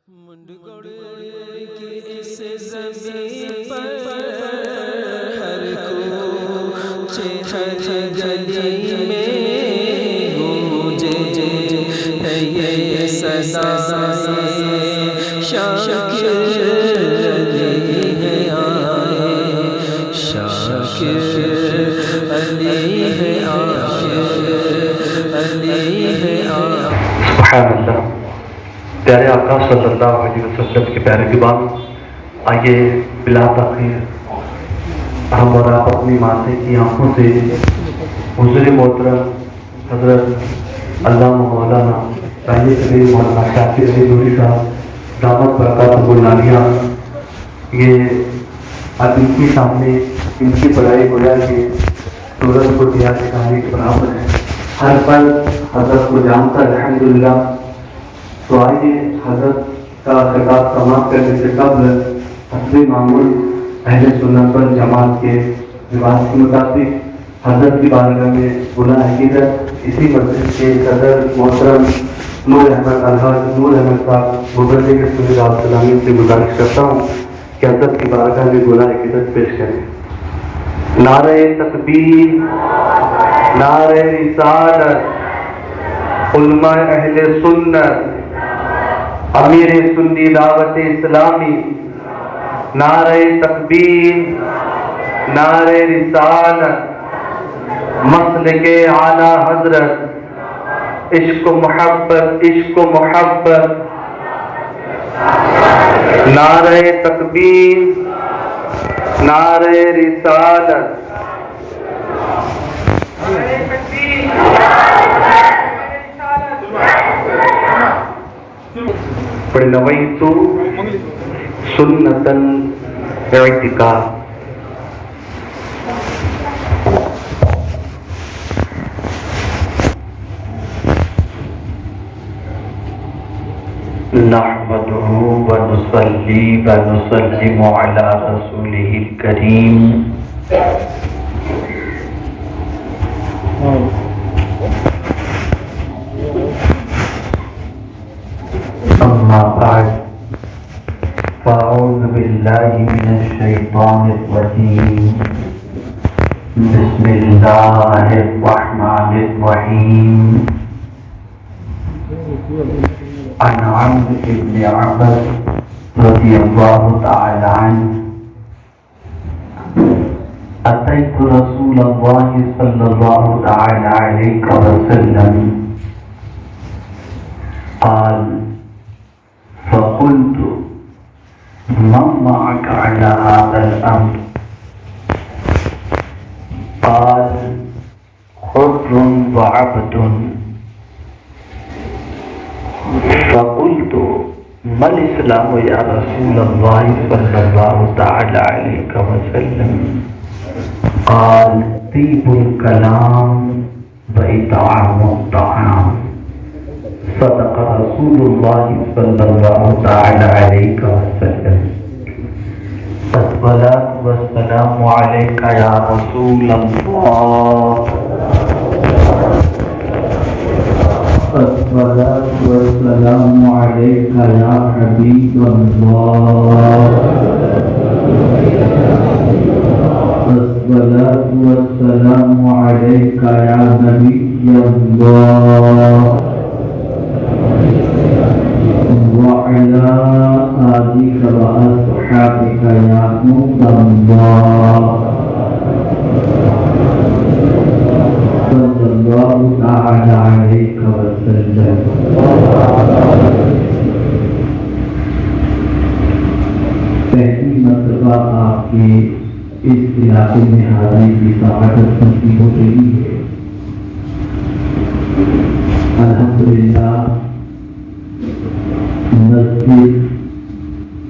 منڈگڑ کی اس زمین پر ہر کوچے ہر گلی میں گونجے ہے یہ صدا شاکر علی ہے آئے، شاکر علی ہے آئے، علی ہے آئے۔ سبحان اللہ۔ پیارے آقا صلی اللہ علیہ وسلم کے پیارے دیوان، آئیے بلا تاخیر ہم اور آپ اپنی ماتھے کی آنکھوں سے حضور محترم حضرت علامہ مولانا پہلے سے مولانا شاکر علی نوری صاحب دامت برکاتہ العالیہ، یہ اب ان کے سامنے ان کی بڑائی گویا کہ سورج کو دیا کے کہانی کے برابر ہے۔ ہر پل حضرت کو جانتا ہے الحمدللہ۔ تو آئیے حضرت کا خطاب سماعت کرنے سے قبل حسب معمول اہل سنت والجماعت کے رواج کے مطابق حضرت کی بارگاہ میں گناہ عقیدت اسی مسجد کے صدر محترم نور احمد الحاج نور احمد صاحب مبلغ رسول اللہ صلی اللہ علیہ وسلم سے گزارش کرتا ہوں کہ حضرت کی بارگاہ میں گناہ عقیدت پیش کریں۔ نعرہ تکبیر، نعرہ رسالت، علماء اہل سنت، امیر سنی دعوت اسلامی، نعرہ تکبیر، نعرہ رسالت، مسلک اعلیٰ حضرت، عشق و محبت، عشق و محبت، نعرہ تکبیر، نعرہ رسالت۔ نویت سنة اعتکاف۔ نحمده ونصلي ونسلم على رسوله الكريم أما بعد، فأعوذ بالله من الشيطان الرجيم، بسم الله الرحمن الرحيم۔ عن عمرو بن عبس رضي الله تعالى عنه أتيت رسول الله صلى الله تعالى عليه وسلم قال فقلت من معك على هذا الأمر؟ قال حر وعبد۔ فقلت ما الإسلام يا رسول الله صلى الله تعالى عليه وسلم؟ قال طيب الكلام وإطعام الطعام۔ صدق رسول الله صلى الله تعالى عليه وسلم۔ الصلاة والسلام عليك يا رسول الله، الصلاة والسلام عليك يا حبيب الله، الصلاة والسلام عليك يا نبي الله، وعلى آلك وأصحابك يا نور الله، صلى الله تعالى عليك وسلم۔ پہلی مرتبہ آپ کے اس علاقے میں حاضری کی سعادت نصیب ہو رہی ہے۔ الحمدللہ مسجد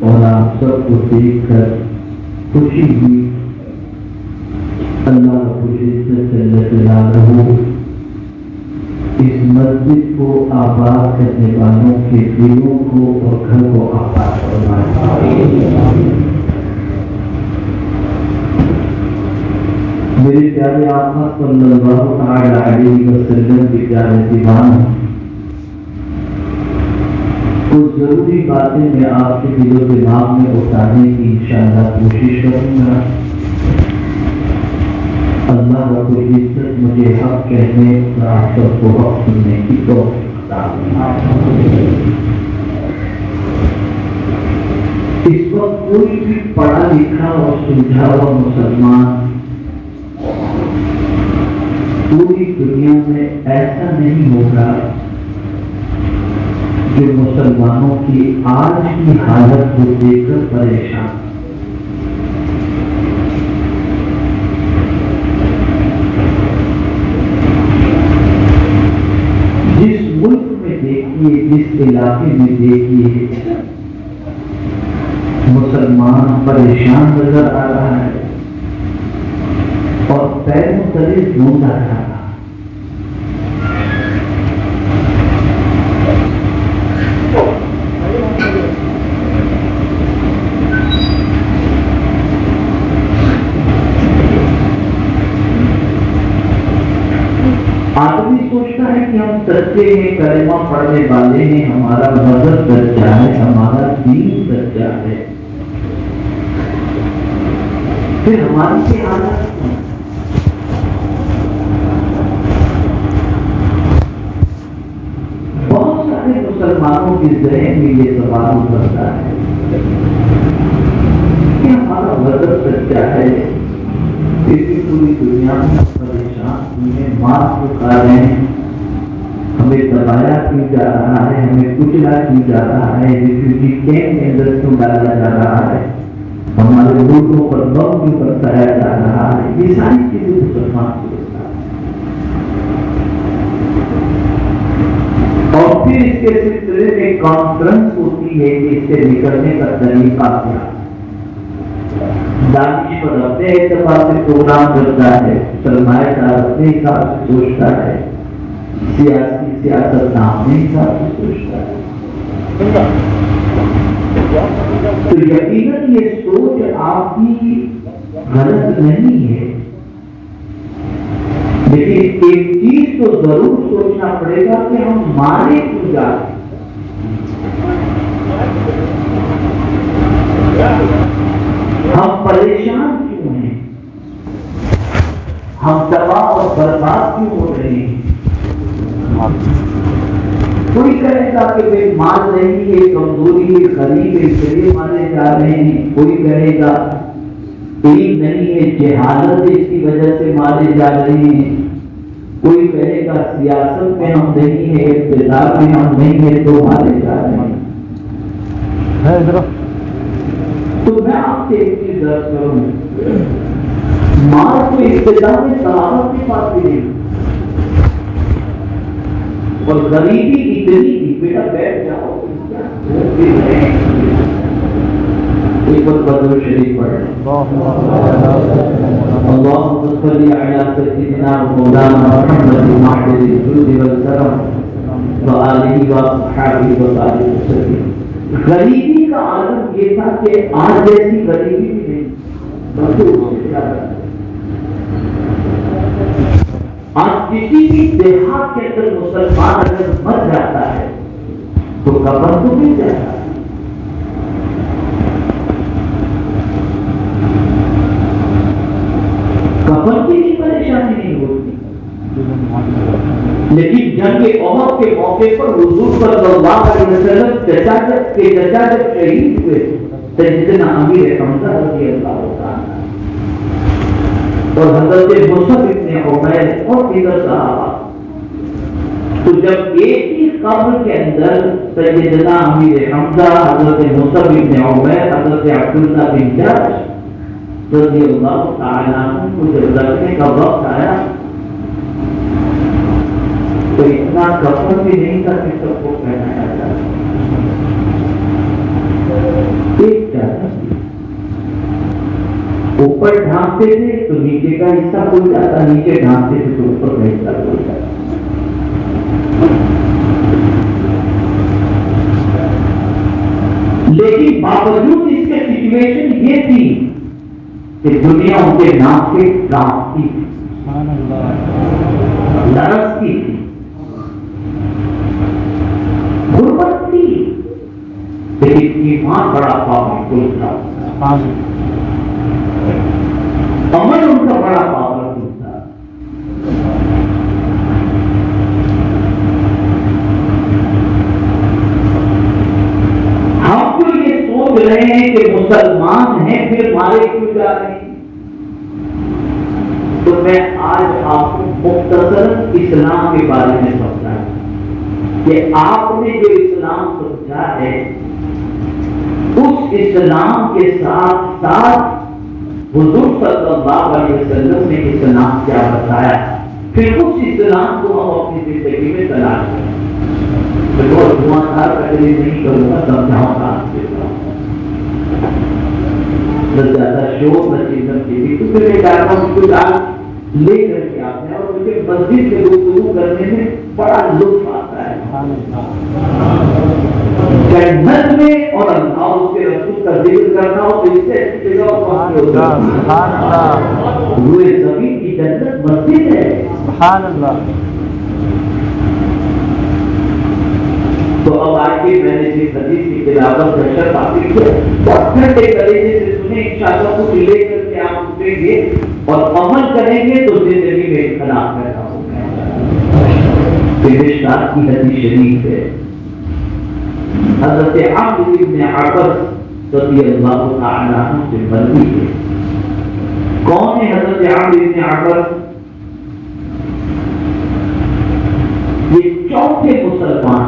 اور آپ سب کو دیکھ کر خوشی ہوئی۔ اللہ رب العزت جل جلالہ اس مسجد کو آباد کرنے والوں کے دلوں کو اور گھر کو آباد فرمائے۔ میرے پیارے آقا صلی اللہ تعالی علیہ وسلم کے پیارے دیوان، کچھ ضروری باتیں میں آپ کے دل و دماغ میں اٹھانے کی انشاءاللہ کوشش کروں گا. اللہ رب العزت مجھے حق کہنے اور آپ سب کو حق سننے کی توفیق عطا فرمائے. اس وقت کوئی بھی پڑھا لکھا اور سلجھا ہوا مسلمان پوری دنیا میں ایسا نہیں ہوگا جو مسلمانوں کی آج کی حالت کو دیکھ کر پریشان. جس ملک میں دیکھیے، جس علاقے میں دیکھیے، مسلمان پریشان نظر آ رہا ہے اور پیروں تلے ڈھونڈا جا رہا ہے. آدمی سوچتا ہے کہ ہم سچے ہیں، کلمہ پڑھنے والے ہیں، ہمارا مذہب سچا ہے، ہمارا دین سچا ہے، پھر ہماری کیا حالت؟ بہت سارے مسلمانوں کے ذہن میں یہ سوال اٹھتا ہے کہ ہمارا مذہب سچا ہے، پھر بھی پوری دنیا میں پریشان ہوئے، مار کو کھا رہے ہیں، ہمیں دبایا کیوں جا رہا ہے، ہمیں کچلا کیوں جا رہا ہے، ریفیوجی کیمپ کے اندر کیوں ڈالا جا رہا ہے، ہمارے ملکوں پر بم کیوں برسایا جا رہا ہے. یہ ساری چیزیں مسلمان کو ہوتا ہے. اور پھر اس کے سلسلے میں کانفرنس ہوتی ہے کہ اس سے نکلنے کا طریقہ کیا. دانش پر اپنے اعتبار سے پروگرام کرتا ہے، سرمایہ دار اپنے حساب سے سوچتا ہے، سیاست اپنے حساب سے سوچتا ہے. تو یقیناً یہ سوچ آپ کی غلط نہیں ہے، لیکن ایک چیز تو ضرور سوچنا پڑے گا کہ ہم مارے کیوں جاتے ہیں. ہم پریشان کیوں ہیں، ہم تباہ اور برباد کیوں ہو رہے ہیں. کوئی کہے گا کہ بے مال نہیں ہے، کمزوری ہے، غریب ہے، اس لیے مارے جا رہے ہیں. کوئی کہے گا علم نہیں ہے، جہالت ہے، اس کی وجہ سے مارے جا رہے ہیں. کوئی کہے گا سیاست میں ہم نہیں ہے، اقتدار میں ہم نہیں ہے تو مارے جا رہے ہیں. تو میں آپ سے ایک چیز درج کروں، مار کو اقتدار میں طلاقت کی بات بھی نہیں، اور غریبی اتنی تھی، بیٹا بیٹھ جاؤ. ایک بار بدر شریف پڑھیں. اللهم صل على سيدنا مولانا محمد المعبد الجود والكرم وآلہ وصحبہ وسلم. غریبی کا عالم یہ تھا کہ آج جیسی غریبی بھی نہیں، بلکہ اس سے زیادہ. آج کسی بھی دیہات کے اندر مسلمان اگر مر جاتا ہے تو قبر تو مل جاتا ہے. قبر کی بھی پریشانی نہیں ہوتی. لیکن جنگ احد کے موقع پر حضور صلی اللہ علیہ وسلم چچا جب شہید ہوئے سیدنا امیر حمزہ رضی اللہ عنہ اور حضرت مصعب ابن عمیر اور دیگر صحابہ، تو جب ایک ہی قبر کے اندر سیدنا امیر حمزہ، حضرت مصعب ابن عمیر، حضرت عبداللہ بن جحش رضی اللہ تعالیٰ عنہ کو جب رکھنے کا وقت آیا تو اتنا کفن بھی نہیں تھا کہ سب کو پہنایا جاتا. ایک چادر اوپر ڈھانپتے تھے تو نیچے کا حصہ کھل جاتا، نیچے ڈھانپتے تھے تو اوپر کا حصہ کھل جاتا. لیکن باوجود اس کے سچویشن یہ تھی کہ دنیا ان کے نام سے کانپتی تھی، لرزتی تھی، غربت تھی، لیکن ایمان بڑا پاورفل تھا، عمل ان کا بڑا پاورفل تھا۔ ہم تو یہ سوچ رہے ہیں کہ مسلمان ہیں پھر مارے کیوں جا رہے ہیں؟ تو میں آج آپ کو مختصر اسلام کے بارے میں سمجھاؤں کہ آپ نے جو اسلام سمجھا ہے اس اسلام کے ساتھ ساتھ حضور صلی اللہ علیہ وسلم نے اسلام کیا بتایا، پھر اس اسلام کو ہم اپنی زندگی میں تلاش کریں۔ بہت دھواں نہیں کروں گا، سمجھاؤں گا آپ کے ساتھ زیادہ شور نشیزم کی بھی، کیونکہ میں چاہتا ہوں کچھ آپ لے کر کے آتے ہیں اور مجھے مسجد سے گفتگو کرنے میں بڑا لطف آتا ہے۔ جنت میں اور اللہ اس کے رسول کا ذکر کرنا ہو تو اس سے اچھی جگہ روئے زمین کی جنت مسجد ہے۔ سبحان اللہ۔ تو اب آئیے، میں نے جس حدیث کی تلاوت کا شرط حاصل کیا اور ٹھنڈے کلیجے سے سنیں، انشاءاللہ کچھ لے کر کے آپ اٹھیں گے اور عمل کریں گے تو زندگی میں اختلاف پیدا ہوگا۔ فرشتہ کی حدیث شریف ہے، حضرت عمرو بن عبس رضی اللہ تعالی عنہ سے مروی ہے۔ کون ہے حضرت عمرو بن عبس؟ یہ چوتھے مسلمان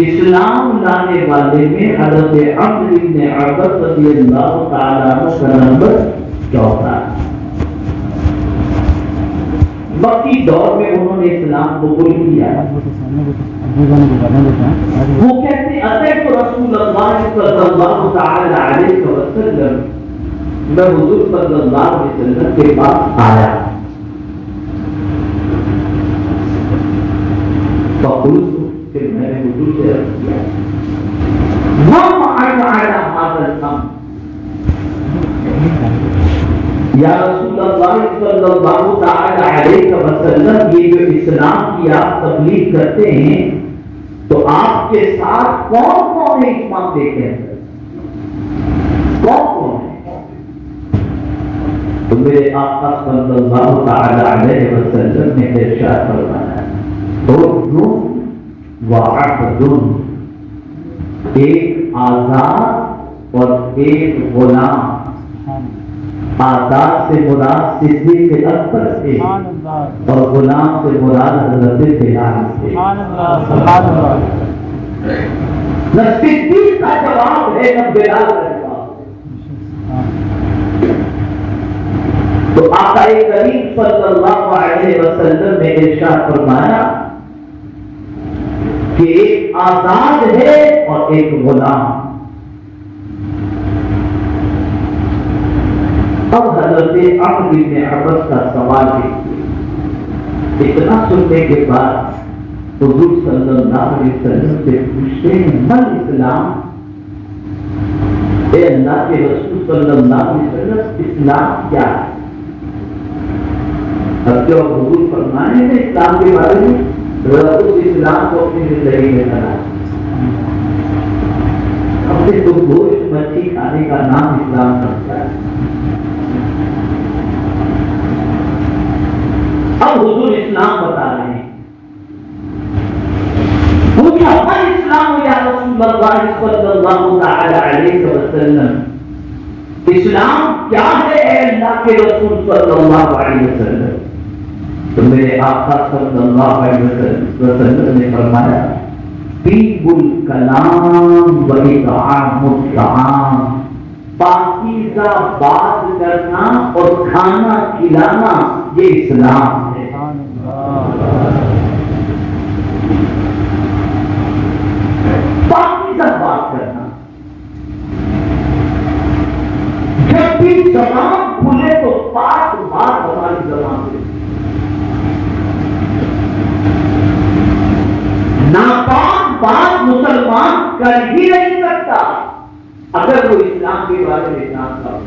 اسلام لانے والے میں حضرت عمرو بن عبس رضی اللہ تعالی عنہ کا نمبر چوتھا۔ باقی دور میں انہوں نے اسلام قبول کیا۔ وہ کہتے ہیں اتیت رسول اللہ صلی اللہ تعالی علیہ وسلم، میں حضور صلی اللہ علیہ وسلم کے پاس آیا، فقلت، پھر میں نے حضور سے عرض کیا، ما فعل على هذا الامر، یا رسول اللہ صلی اللہ تعالی علیہ وسلم، یہ جو اسلام کی آپ تبلیغ کرتے ہیں تو آپ کے ساتھ کون کون ہے اس معاملے کے اندر؟ کون کون ہے؟ تو میرے آقا صلی اللہ تعالی علیہ وسلم نے ارشاد فرمایا، وعبد، ایک آزاد اور ایک غلام۔ آزاد سے مراد صدیق اکبر تھے اور غلام سے مراد حضرت بلال تھے۔ نہ صدیق کا جواب ہے نہ بلال کا جواب ہے۔ تو آقا کریم صلی اللہ علیہ وسلم نے ارشاد فرمایا کہ ایک آزاد ہے اور ایک غلام۔ اب حضرت عمرو بن عبس کا سوال دیکھیے، اتنا سننے کے بعد حضور صلی اللہ علیہ وسلم سے پوچھتے ہیں، من اسلام؟ اے اللہ کے رسول صلی اللہ علیہ وسلم، اسلام کیا ہے؟ اب جو حضور فرمانے تھے اسلام کے بارے میں، رسول اسلام کو اپنی زندگی میں کرا، اپنے تو گوشت مچھلی کھانے کا نام اسلام سمجھتا ہے۔ اب حضور اسلام بتا رہے ہیں، پوچھا من اسلام یا رسول اللہ صلی اللہ تعالی علیہ وسلم، اسلام کیا ہے اے اللہ کے رسول صلی اللہ علیہ وسلم؟ تو میرے آقا صلی اللہ علیہ وسلم نے فرمایا، طیب الکلام و اطعام الطعام، پاکیزہ بات کرنا اور کھانا کھلانا، یہ اسلام ہے۔ پاکیزہ بات کرنا، جب بھی زبان کھلے تو پاک بات ہماری زبان سے، ناپاک بات مسلمان کر ہی نہیں سکتا اگر وہ اسلام کے بارے میں جانتا ہو۔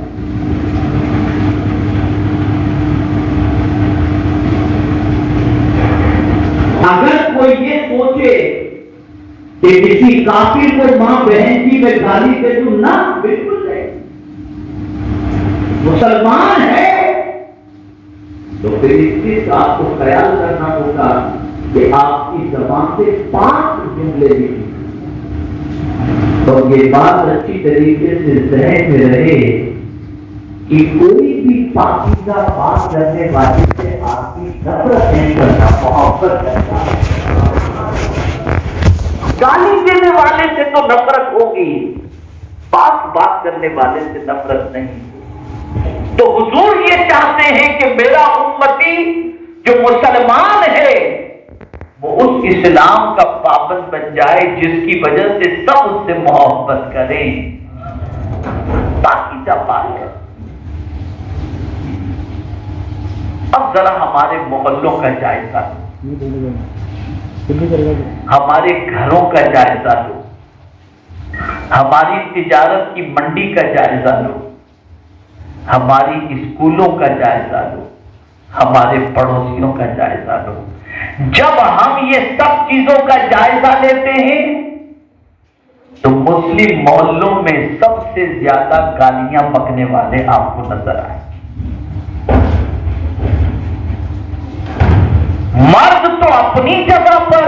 اگر کوئی یہ سوچے کہ کسی کافر کو ماں بہن کی میں گالی دے دوں؟ نہ، بالکل نہیں۔ مسلمان ہے تو پھر اس چیز کا آپ کو خیال کرنا ہوگا کہ آپ کی زبان سے 5 جملے لکھیں اور یہ بات اچھی طریقے سے ذہن میں رہے کہ کوئی بھی پاکیزہ بات کرنے والے سے آپ کی نفرت نہیں کرنا، محبت کرنا۔ گالی دینے والے سے تو نفرت ہوگی، پاک بات کرنے والے سے نفرت نہیں۔ تو حضور یہ چاہتے ہیں کہ میرا امتی جو مسلمان ہے وہ اس اسلام کا پابند بن جائے جس کی وجہ سے سب اس سے محبت کریں، پاکیزہ بات ہے۔ اب ذرا ہمارے محلوں کا جائزہ لو، ہمارے گھروں کا جائزہ لو، ہماری تجارت کی منڈی کا جائزہ لو، ہماری اسکولوں کا جائزہ لو، ہمارے پڑوسیوں کا جائزہ لو۔ جب ہم یہ سب چیزوں کا جائزہ لیتے ہیں تو مسلم محلوں میں سب سے زیادہ گالیاں بکنے والے آپ کو نظر آئے۔ مرد تو اپنی جگہ پر،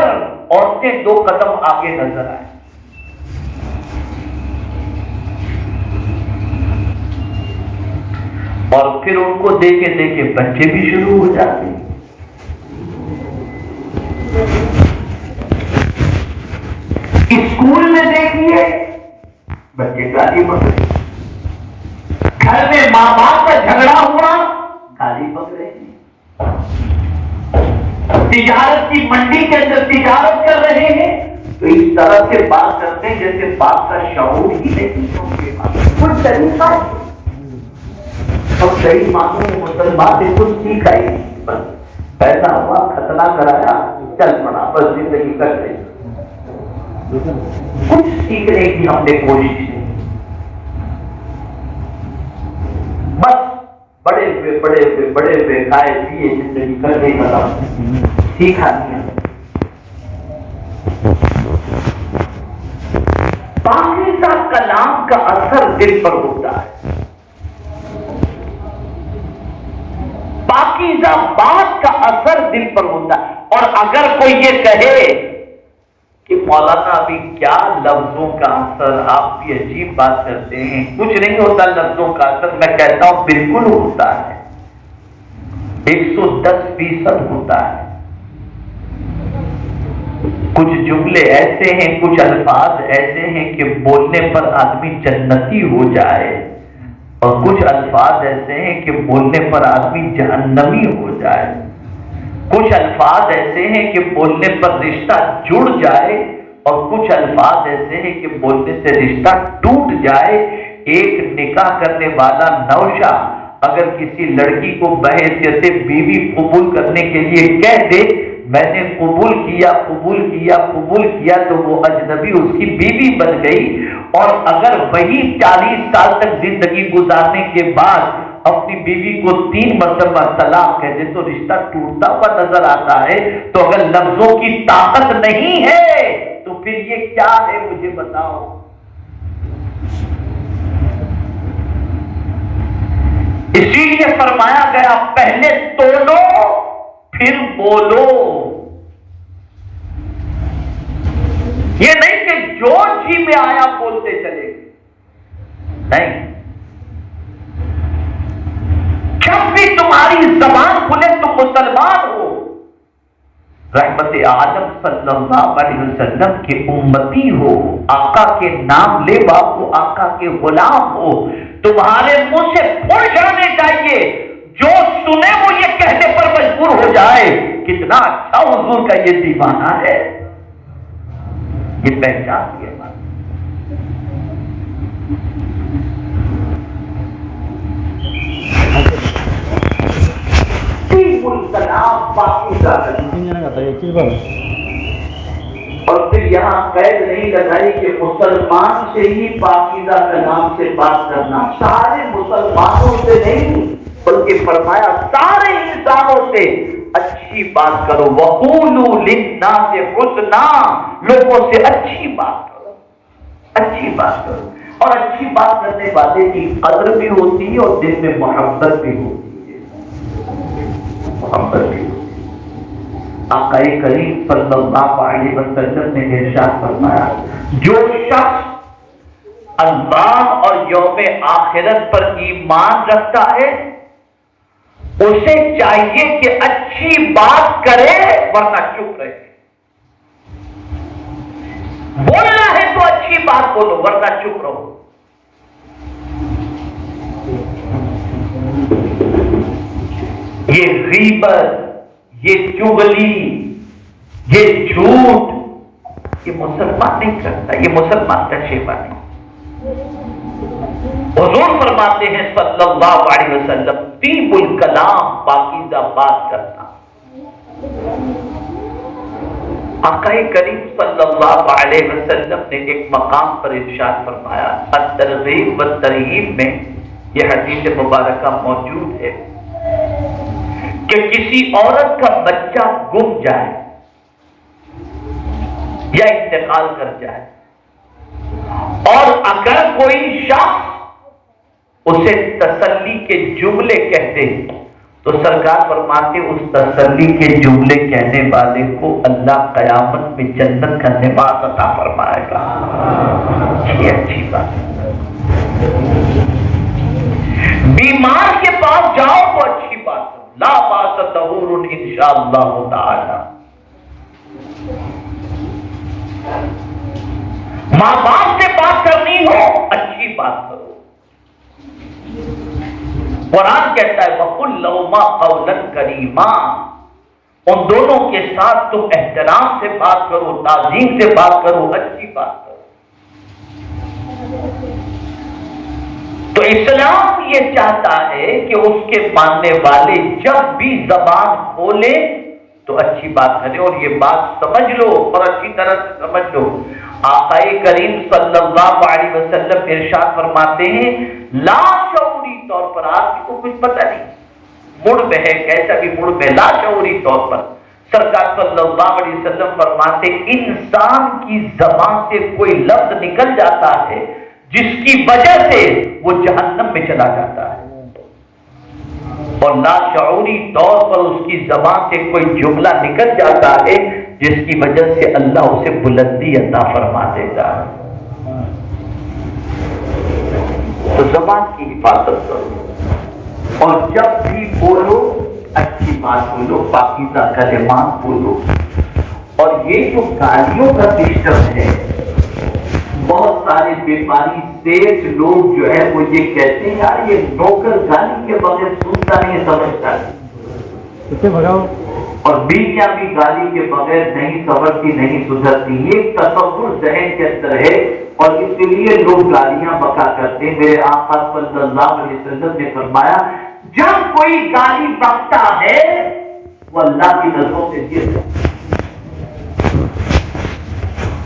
عورتیں 2 قدم آگے نظر آئے۔ اور پھر ان کو دیکھے دیکھے بچے بھی شروع ہو جاتے ہیں۔ اسکول میں دیکھیے بچے گالی بک رہے ہیں، گھر میں ماں باپ کا جھگڑا ہوا گالی بک رہے ہیں، تجارت کی منڈی کے اندر تجارت کر رہے ہیں تو اس طرح سے بات کرتے ہیں جیسے بات کا شعور ہی نہیں کچھ طریقہ ہے۔ اور صحیح معنوں میں مسلمان سے کچھ سیکھا ہی نہیں، بس پیدا ہوا، ختنہ کرایا، چل پڑا، بس زندگی کر رہے، کچھ سیکھنے کی ہم نے کوشش نہیں، بس بڑے ہوئے کھائے پیے زندگی کرنے کا سیکھا نہیں۔ پاکیزہ کلام کا اثر دل پر ہوتا ہے، پاکیزہ بات کا اثر دل پر ہوتا ہے۔ اور اگر کوئی یہ کہے کہ مولانا ابھی کیا لفظوں کا اثر، آپ بھی عجیب بات کرتے ہیں، کچھ نہیں ہوتا لفظوں کا اثر، میں کہتا ہوں بالکل ہوتا ہے، 110% ہوتا ہے۔ کچھ جملے ایسے ہیں، کچھ الفاظ ایسے ہیں کہ بولنے پر آدمی جنتی ہو جائے، اور کچھ الفاظ ایسے ہیں کہ بولنے پر آدمی جہنمی ہو جائے، کچھ الفاظ ایسے ہیں کہ بولنے پر رشتہ جڑ جائے، اور کچھ الفاظ ایسے ہیں کہ بولنے سے رشتہ ٹوٹ جائے۔ ایک نکاح کرنے والا نوشا اگر کسی لڑکی کو بحیثیت بیوی قبول کرنے کے لیے کہہ دے میں نے قبول کیا تو وہ اجنبی اس کی بیوی بن گئی، اور اگر وہی 40 سال تک زندگی گزارنے کے بعد اپنی بیوی کو 3 مرتبہ طلاق کہہ دے تو رشتہ ٹوٹتا ہوا نظر آتا ہے۔ تو اگر لفظوں کی طاقت نہیں ہے تو پھر یہ کیا ہے مجھے بتاؤ؟ اسی لیے فرمایا گیا پہلے تولو پھر بولو۔ یہ نہیں کہ جو جی میں آیا بولتے چلے، نہیں، جب بھی تمہاری زبان کھلے تم مسلمان ہو، رحمت عالم صلی اللہ علیہ وسلم کے امتی ہو، آقا کے نام لے باپ ہو، آقا کے غلام ہو، تمہارے منہ سے پھڑ جانے چاہیے، جو سنے وہ یہ کہنے پر مجبور ہو جائے کتنا اچھا حضور کا یہ دیوانہ ہے، یہ پہچان کی بات۔ اور پھر یہاں قید نہیں لگائی کہ مسلمان سے ہی پاکیزہ کلام سے بات کرنا، سارے مسلمانوں سے نہیں بلکہ فرمایا سارے انسانوں سے اچھی بات کرو، وَقُولُوا لِلنَّاسِ حُسْنًا، لوگوں سے اچھی بات کرو، اچھی بات کرو، اور اچھی بات کرنے والے کی قدر بھی ہوتی ہے اور دل میں محبت بھی ہوتی ہے، محبت بھی ہوتی ہے۔ آقا کریم صلی اللہ علیہ وسلم نے ارشاد فرمایا، جو شخص اللہ اور یوم آخرت پر ایمان رکھتا ہے اسے چاہیے کہ اچھی بات کرے ورنہ چپ رہے، بولنا ہے تو اچھی بات بولو ورنہ چپ رہو۔ یہ غیبت، یہ چغلی، یہ جھوٹ، یہ مسلمان نہیں کرتا، یہ مسلمان کا شیوا نہیں۔ حضور فرماتے ہیں صلی اللہ علیہ وسلم، طیب الکلام، پاکیزہ بات کرنا۔ آقا کریم صلی اللہ علیہ وسلم نے ایک مقام پر ارشاد فرمایا، الترغیب والترہیب میں یہ حدیث مبارکہ موجود ہے کہ کسی عورت کا بچہ گم جائے یا انتقال کر جائے اور اگر کوئی شخص اسے تسلی کے جملے کہتے تو سرکار فرماتے اس تسلی کے جملے کہنے والے کو اللہ قیامت میں جنت کا لباس عطا فرمائے گا۔ یہ اچھی بات ہے۔ بیمار کے پاس جاؤ تو اچھی بات ہے، لا باس طہور انشاءاللہ تعالی۔ ماں باپ سے بات کرنی ہو اچھی بات کرو۔ قرآن کہتا ہے وَقُلْ لَهُمَا قَوْلًا كَرِيمًا، ان دونوں کے ساتھ تم احترام سے بات کرو، تعظیم سے بات کرو، اچھی بات کرو۔ تو اسلام یہ چاہتا ہے کہ اس کے ماننے والے جب بھی زبان کھولے تو اچھی بات کرے، اور یہ بات سمجھ لو اور اچھی طرح سے سمجھ لو، آقا کریم صلی اللہ علیہ وسلم ارشاد فرماتے ہیں لا شعوری طور پر، آپ کو کچھ پتہ نہیں مڑ میں ہے، کیسا بھی مڑ میں، لا شعوری طور پر سرکار صلی اللہ علیہ وسلم فرماتے انسان کی زبان سے کوئی لفظ نکل جاتا ہے جس کی وجہ سے وہ جہنم میں چلا جاتا ہے، اور لاشعوری طور پر اس کی زبان سے کوئی جملہ نکل جاتا ہے جس کی وجہ سے اللہ اسے بلندی عطا فرما دیتا ہے۔ تو زبان کی حفاظت کرو، اور جب بھی بولو اچھی بات بولو، پاکیزہ کلمات بولو۔ اور یہ جو گالیوں کا سسٹم ہے، بہت سارے بیماری سیٹ لوگ جو ہے وہ یہ کہتے ہیں یار یہ نوکر گالی کے بغیر سنتا نہیں، سمجھتا نہیں، اور بیویاں بھی گالی کے بغیر نہیں سمجھتی، نہیں سدھرتی۔ یہ تصور ذہن کے اندر ہے اور اس لیے لوگ گالیاں بکا کرتے ہیں۔ میرے آقا صلی اللہ علیہ وسلم نے فرمایا جب کوئی گالی بکتا ہے وہ اللہ کی نظروں سے گر جاتا ہے،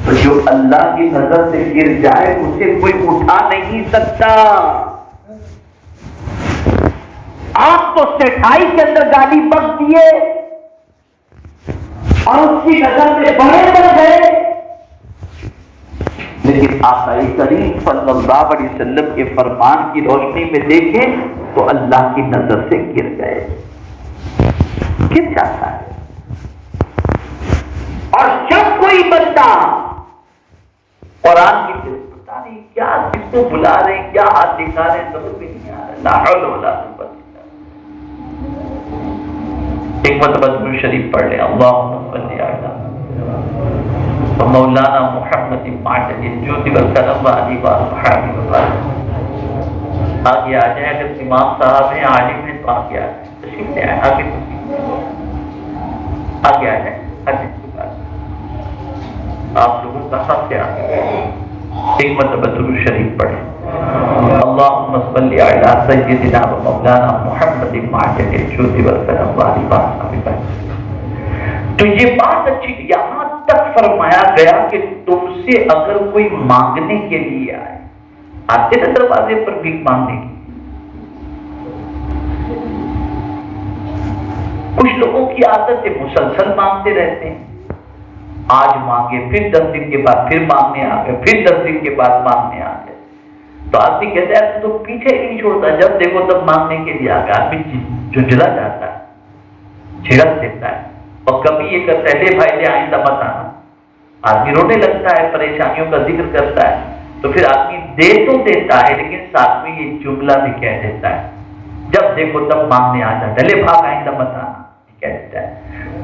تو جو اللہ کی نظر سے گر جائے اسے کوئی اٹھا نہیں سکتا۔ آپ تو سٹائی کے اندر گالی بک دیے اور اس کی نظر میں بڑے بڑھ گئے، لیکن آقا کریم صلی اللہ علیہ وسلم کے فرمان کی روشنی میں دیکھیں تو اللہ کی نظر سے گر گئے، گر جاتا ہے۔ اور جب کوئی بندہ قرآن کی پتہ نہیں کیا جس کو بلا رہے ہیں، کیا ہاتھ دکھا رہے ہیں، سمجھ میں نہیں آ رہا، لا حول ولا قوت الا باللہ۔ ایک مرتبہ درود شریف پڑھ لیں، اللہم صلی علی مولانا محمد معدل الجود والکرم وعلی وآلہ وسلم۔ آگے آ جائیں، اگر امام صاحب ہیں، عالم ہیں تو آگے آ جائیں، تشریف لے آئیں، آگے آ جائیں، آپ لوگوں کا سب سے آگے۔ ایک مرتبہ درود شریف پڑھیں، اللہم صلی علی سیدنا و مولانا محمد معدل الجود والکرم وعلی وآلہ وسلم۔ تو یہ بات اچھی، یہاں تک فرمایا گیا کہ تم سے اگر کوئی مانگنے کے لیے آئے، آتے نا دروازے پر بھیک مانگنے کی، کچھ لوگوں کی عادت ہے مسلسل مانگتے رہتے ہیں، آج مانگے پھر 10 دن کے بعد پھر مانگنے آ گئے، پھر 10 دن کے بعد مانگنے آ گئے، تو آدمی کہتا ہے تو پیچھے ہی نہیں چھوڑتا، جب دیکھو تب مانگنے کے لیے آ گیا، آدمی جھنجھلا جاتا ہے، جھڑک دیتا ہے، اور کبھی یہ کہتا ہے لے بھائی لے آئندہ مت آنا، آدمی رونے لگتا ہے، پریشانیوں کا ذکر کرتا ہے، تو پھر آدمی دے تو دیتا ہے لیکن ساتھ میں یہ جملہ بھی کہہ دیتا ہے جب دیکھو تب مانگنے آ جاتا ہے، لے بھاگ آئندہ مت آنا کہہ دیتا ہے۔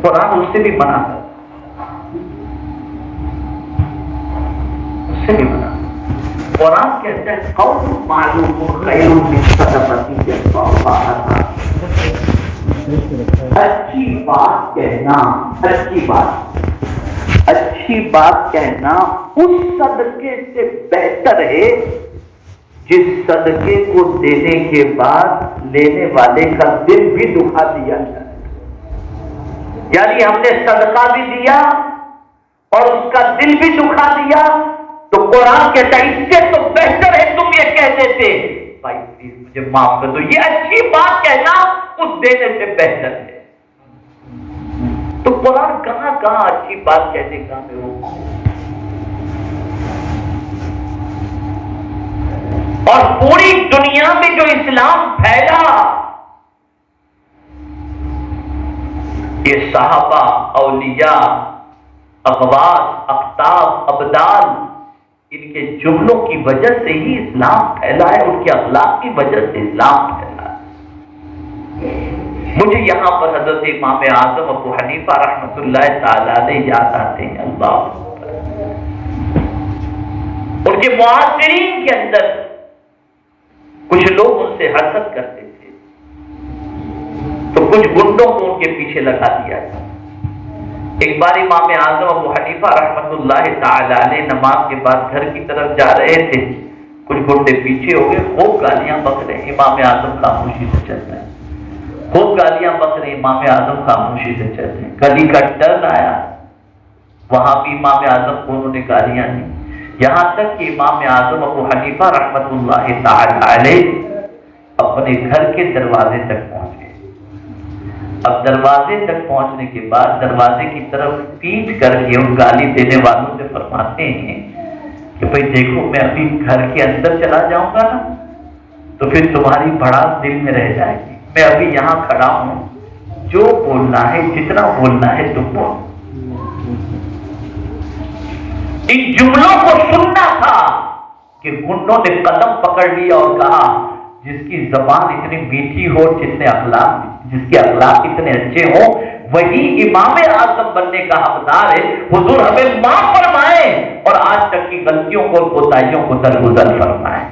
قرآن اس سے بھی منع کرتا، اس سے بھی منع، قرآن کہتا ہے قول معروف خیر من صدقۃ یتبعها اذى، اچھی بات کہنا، اچھی بات کہنا اس صدقے سے بہتر ہے جس صدقے کو دینے کے بعد لینے والے کا دل بھی دکھا دیا جائے، یعنی ہم نے صدقہ بھی دیا اور اس کا دل بھی دکھا دیا، تو قرآن کہتا ہے اس سے تو بہتر ہے تم یہ کہہ دیتے بھائی پلیز مجھے معاف کر دو، یہ اچھی بات کہنا اس دینے سے بہتر ہے۔ تو قرآن کہاں کہاں اچھی بات کہنے کا ہے وہ، اور پوری دنیا میں جو اسلام پھیلا یہ صحابہ، اولیاء، اغواث، اقطاب، ابدال، ان کے جملوں کی وجہ سے ہی اسلام پھیلا ہے، ان کے اخلاق کی وجہ سے اسلام پھیلا ہے۔ مجھے یہاں پر حضرت امام اعظم ابو حنیفہ رحمۃ اللہ تعالی علیہ یاد آتے ہیں، اللہ ان کے معاصرین کے اندر کچھ لوگ ان سے حسد کرتے تھے، تو کچھ گنڈوں کو ان کے پیچھے لگا دیا تھا۔ ایک بار امام اعظم ابو حنیفہ رحمۃ اللہ تعالی علیہ نماز کے بعد گھر کی طرف جا رہے تھے، کچھ گنڈے پیچھے ہو گئے، خوب گالیاں بک رہے، امام اعظم خاموشی سے چل رہے ہیں، خوب گالیاں بک رہے، امام اعظم خاموشی سے چل رہے ہیں۔ گلی کا ٹرن آیا، وہاں بھی امام اعظم کو انہوں نے گالیاں دی، یہاں تک کہ امام اعظم ابو حنیفہ رحمۃ اللہ تعالی علیہ اپنے گھر کے دروازے تک پہنچ گئے۔ اب دروازے تک پہنچنے کے بعد دروازے کی طرف پیٹ کر کے ان گالی دینے والوں سے فرماتے ہیں کہ بھئی دیکھو میں ابھی گھر کے اندر چلا جاؤں گا نا تو پھر تمہاری بھڑاس دل میں رہ جائے گی، میں ابھی یہاں کھڑا ہوں، جو بولنا ہے جتنا بولنا ہے تم بولو۔ ان جملوں کو سننا تھا کہ گنڈوں نے قدم پکڑ لیا اور کہا جس کی زبان اتنی میٹھی ہو، جس کے اخلاق اتنے اچھے ہوں، وہی امام اعظم بننے کا حقدار ہے، حضور ہمیں معاف فرمائیں اور آج تک کی غلطیوں کو، کوتاہیوں کو درگزر فرمائیں۔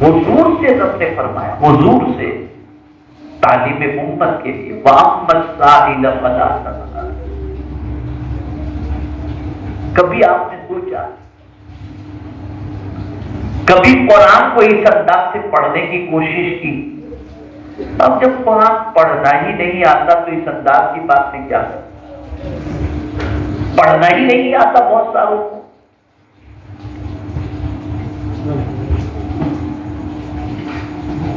حضور سے رب نے فرمایا، حضور سے تعلیم امت کے لیے وَأَمَّا السَّائِلَ فَلَا تَنْهَرْ۔ کبھی آپ نے سوچا، کبھی قرآن کو اس انداز سے پڑھنے کی کوشش کی؟ اب جب قرآن پڑھنا ہی نہیں آتا تو اس انداز کی بات میں کیا کریں؟ پڑھنا ہی نہیں آتا بہت ساروں کو،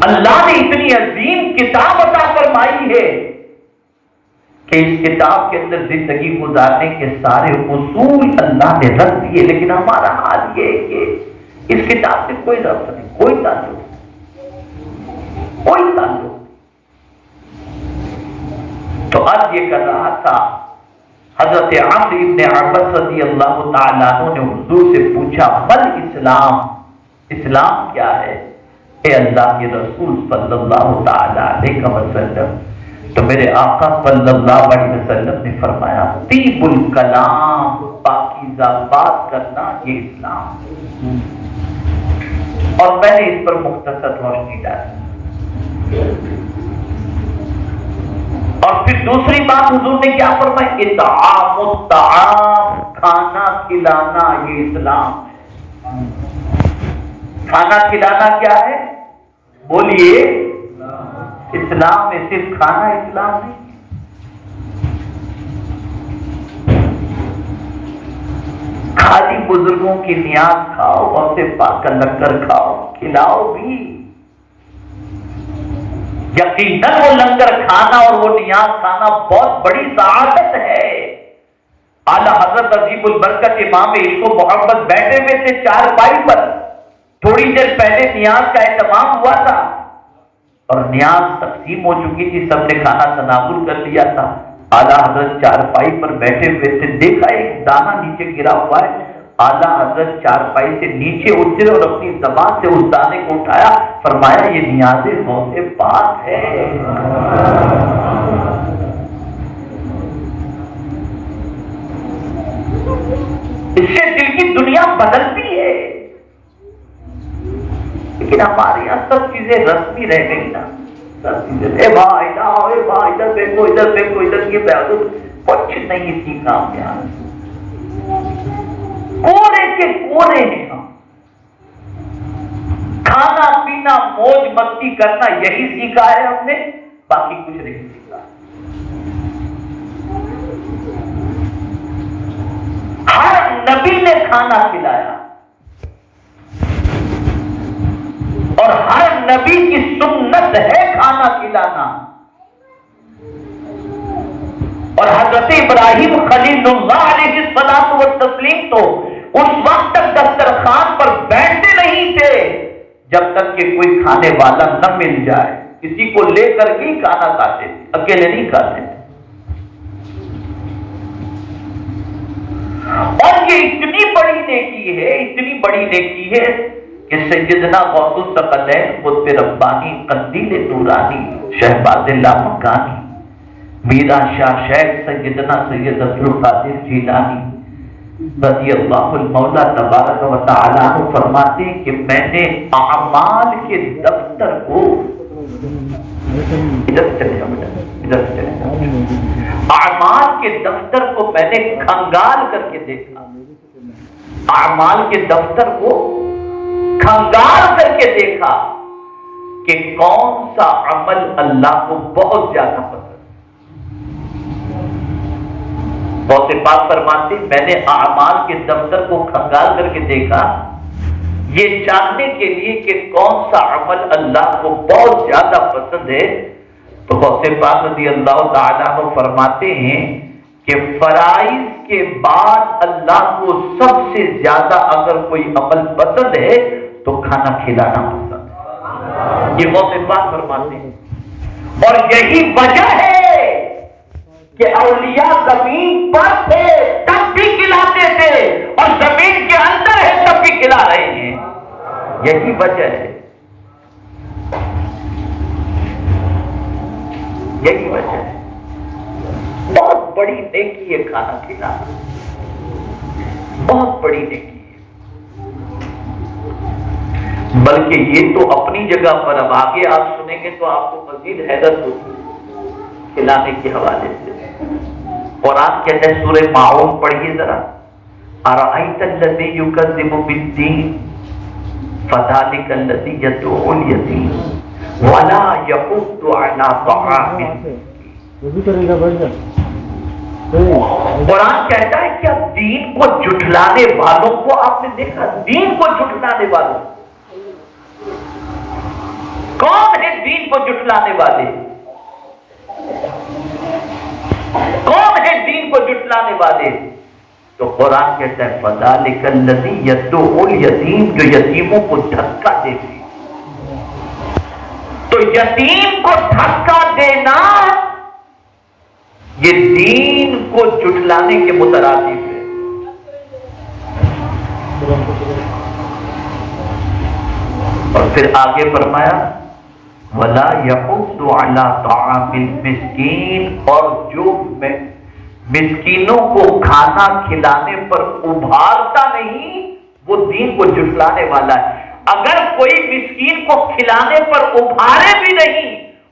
اللہ نے اتنی عظیم کتاب عطا فرمائی ہے کہ اس کتاب کے اندر زندگی گزارنے کے سارے اصول اللہ نے رکھ دیے، لیکن ہمارا حال یہ ہے کہ اس کتاب سے کوئی ربط نہیں، کوئی تعلق نہیں، کوئی تعلق نہیں۔ تو عرض یہ کر رہا تھا، حضرت عمرو بن عبس رضی اللہ تعالیٰ عنہ نے حضور سے پوچھا مل اسلام، اسلام کیا ہے اے اللہ کے رسول صلی اللہ تعالیٰ علیہ وسلم؟ تو میرے آقا صلی اللہ علیہ وسلم نے فرمایا طیب الکلام، پاکیزہ بات کرنا یہ اسلام۔ اور میں نے اس پر مختصر روشنی ڈالی، اور پھر دوسری بات حضور نے کیا فرمائی، اطعام الطعام، کھانا کھلانا یہ اسلام ہے۔ کھانا کھلانا کیا ہے؟ بولیے، اسلام میں صرف کھانا اسلام نہیں، خالی بزرگوں کی نیاز کھاؤ اور سے پاک لنگر کھاؤ، کھلاؤ بھی، یقیناً وہ لنگر کھانا اور وہ نیاز کھانا بہت بڑی سعادت ہے۔ اعلیٰ حضرت عظیم البرکت امام عشق و محمد بیٹھے ہوئے تھے چارپائی پر، تھوڑی دیر پہلے نیاز کا اہتمام ہوا تھا اور نیاز تقسیم ہو چکی تھی، سب نے کھانا تناول کر لیا تھا۔ اعلیٰ حضرت چارپائی پر بیٹھے ہوئے تھے، دیکھا ایک دانہ نیچے گرا ہوا ہے۔ اعلیٰ حضرت چارپائی سے نیچے اترے اور اپنی زبان سے اس دانے کو اٹھایا، فرمایا یہ نیاز غوث پاک ہے۔ اس سے دل کی دنیا بدلتی ہے، لیکن ہمارے یہاں سب چیزیں رسمی رہ گئی نا، سب چیزیں اے بھائی لاؤ، اے بھائی ادھر دیکھو، ادھر دیکھو، ادھر کی بہادر کچھ نہیں سیکھا ہم یہاں، کونے کے کونے ہیں ہم، کھانا پینا موج مستی کرنا یہی سیکھا ہے ہم نے، باقی کچھ نہیں سیکھا۔ ہر نبی نے کھانا کھلایا اور ہر نبی کی سنت ہے کھانا کھلانا، اور حضرت ابراہیم خلیل اللہ علیہ الصلوۃ والتسلیم تو اس وقت تک دسترخوان پر بیٹھتے نہیں تھے جب تک کہ کوئی کھانے والا نہ مل جائے، کسی کو لے کر کے کھانا کھاتے تھے، اکیلے نہیں کھاتے تھے۔ اور یہ اتنی بڑی نیکی ہے، اتنی بڑی نیکی ہے کہ سیدنا غوث الثقلین قطب ربانی قندیل نورانی شہباز لامکانی میرا شاہ شیخ سیدنا سید عبد القادر جیلانی رضی اللہ المولا تبارک و تعالیٰ عنہ فرماتے ہیں کہ میں نے اعمال کے دفتر کو اعمال کے دفتر کو میں نے کھنگال کر کے دیکھا، اعمال کے دفتر کو کھنگال کر کے دیکھا کہ کون سا عمل اللہ کو بہت زیادہ پسند۔ غوث پاک فرماتے میں نے اعمال کے دفتر کو کھنگال کر کے دیکھا یہ جاننے کے لیے کہ کون سا عمل اللہ کو بہت زیادہ پسند ہے، تو غوث پاک رضی اللہ تعالیٰ عنہ فرماتے ہیں کہ فرائض کے بعد اللہ کو سب سے زیادہ اگر کوئی عمل پسند ہے تو کھانا کھلانا پسند ہے، یہ غوث پاک فرماتے ہیں۔ اور یہی وجہ ہے کہ اولیاء زمین پر تھے تب بھی کھلاتے تھے اور زمین کے اندر ہے تب بھی کھلا رہے ہیں، یہی وجہ ہے، یہی وجہ ہے۔ بہت بڑی نیکی ہے کھانا کھلانا، بہت بڑی نیکی ہے، بلکہ یہ تو اپنی جگہ پر، اب آگے آپ سنیں گے تو آپ کو مزید حیرت ہوگی کھلانے کے حوالے سے۔ قرآن کہتا ہے سورہ ماعون پڑھیے ذرا، ارأیت الذی یکذب بالدین فذلک الذی یدعو الیتیم ولا یحض علی طعام المسکین۔ قرآن کہتا ہے کہ اب دین کو جھٹلانے والوں کو آپ نے دیکھا، دین کو جھٹلانے والوں کون ہے؟ دین کو جھٹلانے والے کون ہے؟ دین کو جھٹلانے والے تو قرآن کہتا ہے فذلک الذی یدعو الیتیم، جو یتیموں کو دھکا دیتے، تو یتیم کو دھکا دینا یہ دین کو جھٹلانے کے مترادف ہے۔ اور پھر آگے فرمایا وَلَا يَحُضُّ عَلَىٰ طَعَامِ الْمِسْكِينِ، اور جو مسکینوں کو کھانا کھلانے پر ابھارتا نہیں وہ دین کو جھٹلانے والا ہے۔ اگر کوئی مسکین کو کھلانے پر ابھارے بھی نہیں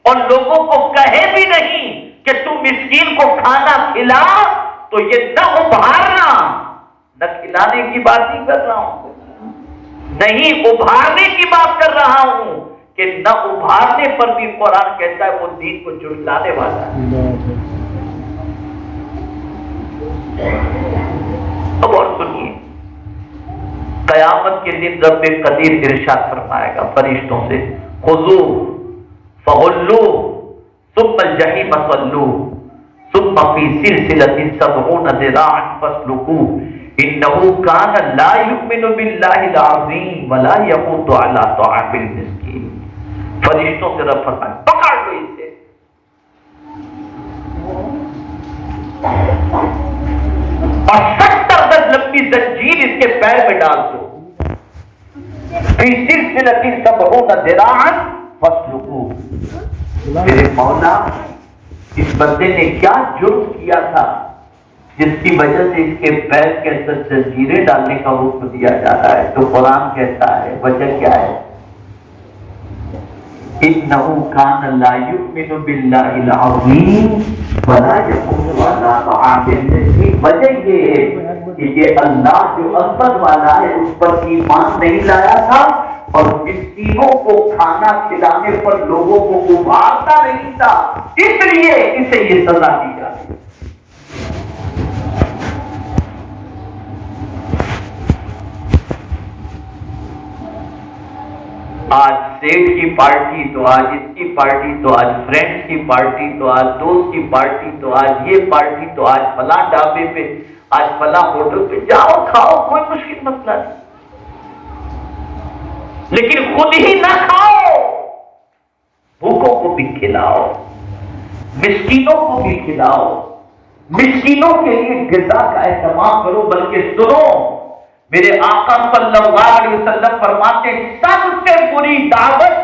اور لوگوں کو کہے بھی نہیں کہ تم مسکین کو کھانا کھلا، تو یہ نہ ابھارنا، نہ کھلانے کی بات نہیں کر رہا ہوں، نہیں ابھارنے کی بات کر رہا ہوں کہ نہ ابھارنے پر بھی قرآن کہتا ہے وہ دین کو جھٹلانے والا ہے۔ اب اور سنیے، قیامت کے دن رب قدیر ارشاد فرمائے گا فرشتوں سے خذو فغلوه ثم الجحیم صلوه ثم فی سلسلۃ 70 ذراعا فاسلکوه انه کان لا یؤمن باللہ العظیم ولا یحض علی طعام المسکین. فرشتوں سے رب فرمائے پکڑ لو اسے، اور 70 گز لمبی زنجیر اس کے پیر میں ڈال دو. فی سلسلۃ 70 ذراعا فاسلکوه. میرے مولا اس بندے نے کیا جرم کیا تھا جس کی وجہ سے اس کے پیر کے اندر زنجیریں ڈالنے کا حکم دیا جا رہا ہے؟ تو قرآن کہتا ہے وجہ کیا ہے؟ انہ کان لا یؤمن باللہ العظیم ولا یحض علی طعام المسکین. وجہ یہ ہے کہ یہ اللہ جو عظمت والا ہے اس پر ایمان نہیں لایا تھا اور مسکینوں کو کھانا کھلانے پر لوگوں کو ابھارتا نہیں تھا، اس لیے اسے یہ سزا دی جاتی ہے. آج سیٹ کی پارٹی تو آج اس کی پارٹی تو آج فرینڈ کی پارٹی تو آج دوست کی پارٹی تو آج یہ پارٹی تو آج فلاں ڈھابے پہ آج فلاں ہوٹل پہ جاؤ کھاؤ، کوئی مشکل مسئلہ نہیں، لیکن خود ہی نہ کھاؤ، بھوکوں کو بھی کھلاؤ، مسکینوں کو بھی کھلاؤ، مسکینوں کے لیے غذا کا اہتمام کرو. بلکہ سنو میرے آقا صلی اللہ علیہ وسلم فرماتے ہیں سب سے بری دعوت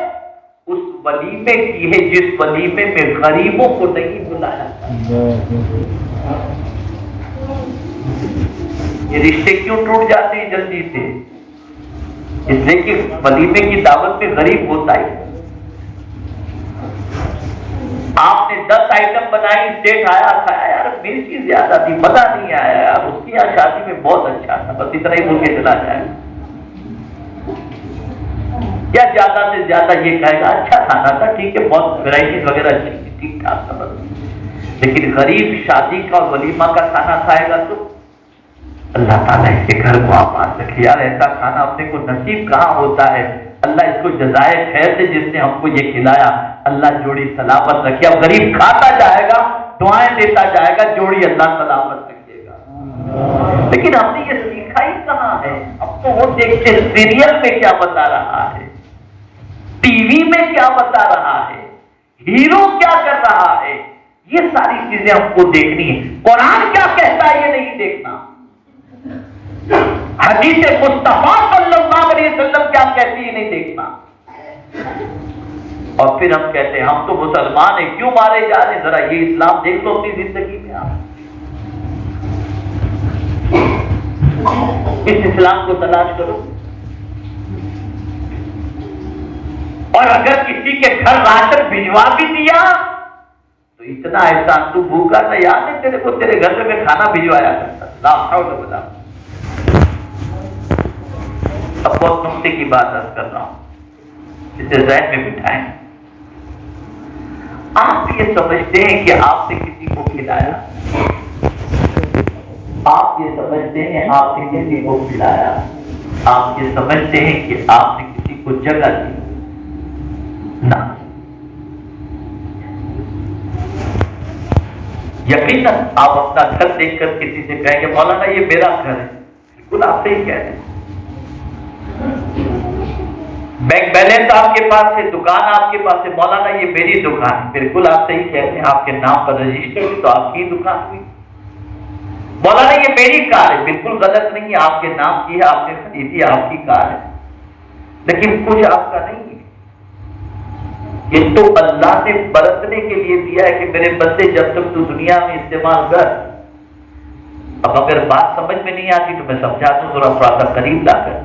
اس ولیمے کی ہے جس ولیمے میں غریبوں کو نہیں بلایا جاتا. یہ رشتے کیوں ٹوٹ جاتے ہیں جلدی سے؟ اس لیے کہ ولیمے کی دعوت میں غریب ہوتا ہے. آپ نے 10 آئٹم بنائی، سیٹ آیا کھایا، یار مرچی زیادہ تھی مزہ نہیں آیا، یار اس کی یہاں شادی میں بہت اچھا تھا، بس اتنا ہی بول کے چلا جائے. کیا زیادہ سے زیادہ یہ کہے گا اچھا کھانا تھا، ٹھیک ہے، بہت ویرائٹیز وغیرہ اچھی تھی، ٹھیک ٹھاک تھا بس. لیکن غریب شادی کا اور ولیمہ کا کھانا کھائے گا تو اللہ تعالیٰ اس کے گھر کو آباد رکھے. یار ایسا کھانا اپنے کو نصیب کہاں ہوتا ہے. اللہ اس کو جزائے خیر سے جس نے ہم کو یہ کھلایا اللہ جوڑی سلامت رکھے. اب غریب کھاتا جائے گا، دعائیں دیتا جائے گا، جوڑی اللہ سلامت رکھے گا. لیکن ہم نے یہ سیکھا ہی کہاں ہے؟ اب تو وہ دیکھتے سیریل میں کیا بتا رہا ہے، ٹی وی میں کیا بتا رہا ہے، ہیرو کیا کر رہا ہے، یہ ساری چیزیں ہم کو دیکھنی ہے. قرآن کیا کہتا ہے یہ نہیں دیکھنا. حدیث مصطفیٰ صلی اللہ علیہ وسلم کیا کہتی ہے نہیں دیکھنا. اور پھر ہم کہتے ہیں ہم تو مسلمان ہیں کیوں مارے جا رہے ہیں؟ ذرا یہ اسلام دیکھ لو اپنی زندگی میں. آپ اس اسلام کو تلاش کرو. اور اگر کسی کے گھر راشن بھجوا بھی دیا تو اتنا احسان، تو بھوکا تھا یاد ہے تیرے کو تیرے گھر میں کھانا بھجوایا کرتا. لا حول ولا قوت. اب بہت نقطے کی بات عرض کر رہا ہوں، اسے ذہن میں بٹھائیں. آپ یہ سمجھتے ہیں کہ آپ نے کسی کو کھلایا، آپ یہ سمجھتے ہیں آپ نے کسی کو کھلایا، آپ یہ سمجھتے ہیں کہ آپ نے کسی کو جگہ دی. نہ، یقیناً آپ اپنا گھر دیکھ کر کسی سے کہیں گے مولانا یہ میرا گھر ہے، بالکل آپ سے ہی کہہ رہے ہیں. بینک بیلنس آپ کے پاس ہے، دکان آپ کے پاس ہے، مولانا یہ میری دکان ہے، بالکل آپ صحیح کہتے ہیں. آپ کے نام پر رجسٹر ہوئی تو آپ کی دکان ہوئی. مولانا یہ میری کار ہے، بالکل غلط نہیں ہے، آپ کے نام کی ہے، آپ نے خریدی، آپ کی کار ہے، لیکن کچھ آپ کا نہیں ہے. یہ تو اللہ نے برتنے کے لیے دیا ہے کہ میرے بندے جب تک تو دنیا میں استعمال کر. اب اگر بات سمجھ میں نہیں آتی تو میں سمجھاتا ہوں تھوڑا سا قریب لا کر.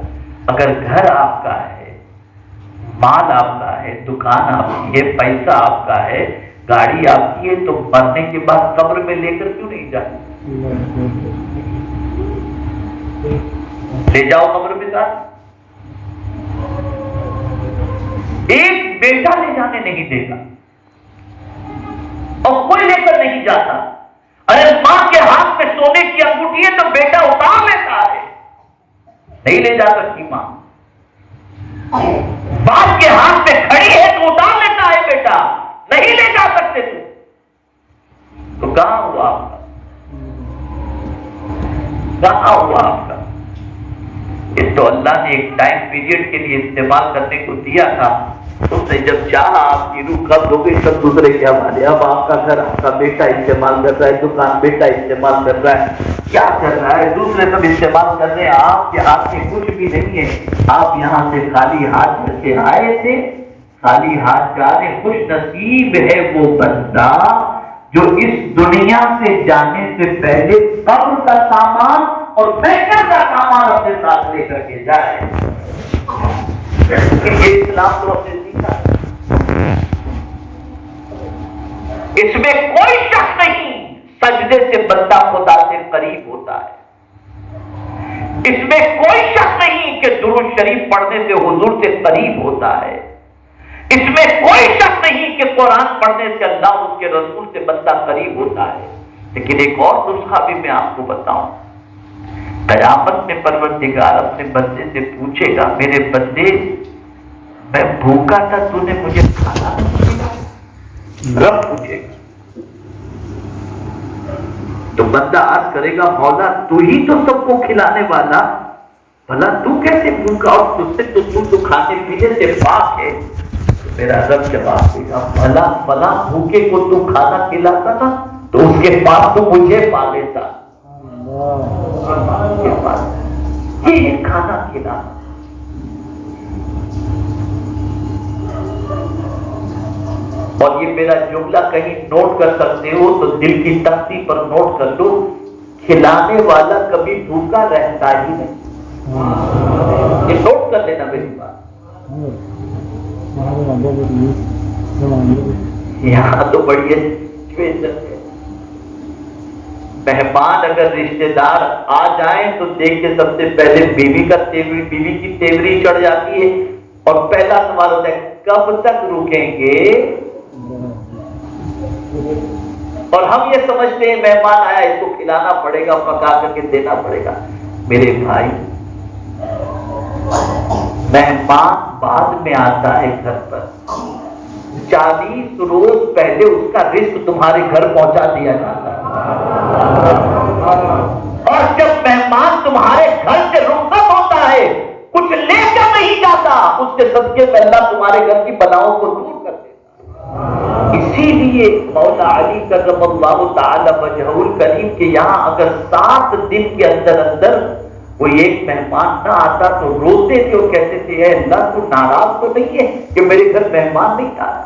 اگر گھر آپ کا ہے، مال آپ کا ہے، دکان آپ کی ہے، پیسہ آپ کا ہے، گاڑی آپ کی ہے، تو مرنے کے بعد قبر میں لے کر کیوں نہیں جاتے؟ لے جاؤ قبر میں ساتھ. ایک بیٹا لے جانے نہیں دے گا اور کوئی لے کر نہیں جاتا. ارے ماں کے ہاتھ میں سونے کی انگوٹھی ہے تو بیٹا اتار لیتا ہے، نہیں لے جا سکتی ماں. باپ کے ہاتھ میں کھڑی ہے تو اتار لیتا ہے بیٹا, نہیں لے جا سکتے تم. تو کہاں ہوا آپ کا, کہاں ہوا آپ کا؟ اس تو اللہ نے ایک ٹائم پیریڈ کے لیے استعمال کرنے کو دیا تھا. تم نے جب چاہا آپ کی روح قبض ہو گئی سب دوسرے کے حوالے. اب آپ کا گھر آپ کا بیٹا استعمال کر رہا ہے, دکان بیٹا استعمال کر رہا ہے, کیا کر رہا ہے, دوسرے سب استعمال کر رہے ہیں. آپ کے ہاتھ میں کچھ بھی نہیں ہے. آپ یہاں سے خالی ہاتھ کر کے آئے تھے, خالی ہاتھ جانے. خوش نصیب ہے وہ بندہ جو اس دنیا سے جانے سے پہلے قبر کا سامان اور محشر کا سامان اپنے ساتھ لے کر کے جائے. یہ اسلام تو اپنے سیکھا. اس میں کوئی شک نہیں سجدے سے بندہ خدا سے قریب ہوتا ہے. اس میں کوئی شک نہیں کہ درود شریف پڑھنے سے حضور سے قریب ہوتا ہے. اس میں کوئی شک نہیں کہ قرآن پڑھنے سے اللہ اس کے رسول سے بندہ قریب ہوتا ہے. لیکن ایک اور نسخہ بھی میں آپ کو بتاؤں. قیامت میں پروردگار اپنے بندے سے پوچھے گا, میرے بندے میں بھوکا تھا, تو نے مجھے کھانا دیا. رب پوچھے گا تو بندہ عرض کرے گا, مولا تو ہی تو سب کو کھلانے والا, بھلا تو کیسے بھوکا, اور تجھ سے تو کھانے پینے سے پاک ہے. میرا رب جواب دے گا, بھلا فلاں بھوکے کو تو کھانا کھلاتا تھا تو اس کے پاس تو مجھے پا لیتا. یہ کھانا کھلانا. اور یہ میرا جملہ کہیں نوٹ کر سکتے ہو تو دل کی تختی پر نوٹ کر لو, کھلانے والا کبھی بھوکا رہتا ہی نہیں. یہ نوٹ کر لینا میری بات. یہاں تو بڑی ہے. مہمان اگر رشتے دار آ جائیں تو دیکھ کے سب سے پہلے بیوی کی تیوری چڑھ جاتی ہے, اور پہلا سوال ہوتا ہے کب تک رکیں گے. اور ہم یہ سمجھتے ہیں مہمان آیا اس کو کھلانا پڑے گا, پکا کر کے دینا پڑے گا. میرے بھائی, مہمان بعد میں آتا ہے گھر پر. 40 روز پہلے اس کا رزق تمہارے گھر پہنچا دیا جاتا ہے. اور جب مہمان تمہارے گھر سے رخصت ہوتا ہے, کچھ لے کر نہیں جاتا, اس کے صدقے میں اللہ تمہارے گھر کی بلاؤں کو دور کر دیتا. اسی لیے مولا علی کرم اللہ تعالی وجہہ الکریم کہ یہاں اگر 7 دن کے اندر کوئی ایک مہمان نہ آتا تو روتے تھے اور کہتے تھے, اے اللہ تو ناراض تو نہیں ہے کہ میرے گھر مہمان نہیں آیا.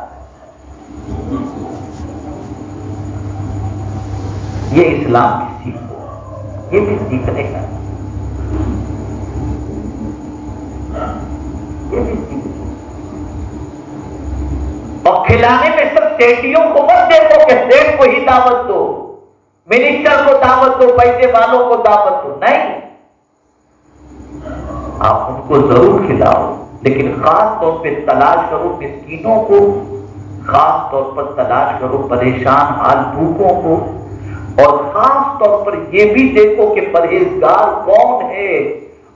یہ اسلام کی سیکھ ہو, یہ بھی سیکھنے کا, یہ بھی سیکھنے. اور کھلانے میں صرف سیٹیوں کو مت دیکھو کہ سیٹ کو ہی دعوت دو, منسٹر کو دعوت دو, پیسے والوں کو دعوت دو. نہیں, آپ ان کو ضرور کھلاؤ, لیکن خاص طور پہ تلاش کرو مسکینوں کو, خاص طور پر تلاش کرو پریشان حال بھوکوں کو, اور خاص طور پر یہ بھی دیکھو کہ پرہیزگار کون ہے.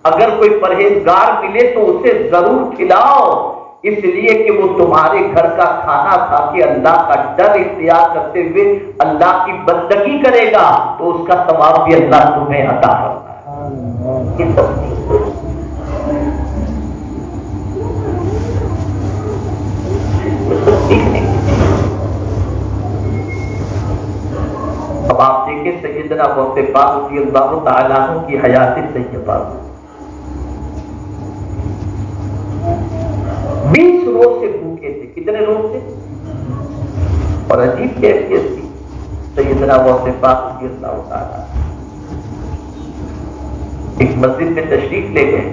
اگر کوئی پرہیزگار ملے تو اسے ضرور کھلاؤ, اس لیے کہ وہ تمہارے گھر کا کھانا کھا کے اللہ کا ڈر اختیار کرتے ہوئے اللہ کی بندگی کرے گا تو اس کا ثواب بھی اللہ تمہیں عطا کرتا ہے. یہ سب سیکھنے. اب آپ دیکھیں سیدنا غوث پاک رضی اللہ تعالیٰ عنہ کی حیات طیبہ, 20 روز سے بھوکے تھے. کتنے روز سے؟ اور عجیب کیفیت تھی. سیدنا غوث پاک رضی اللہ تعالیٰ ایک مسجد میں تشریف لے گئے,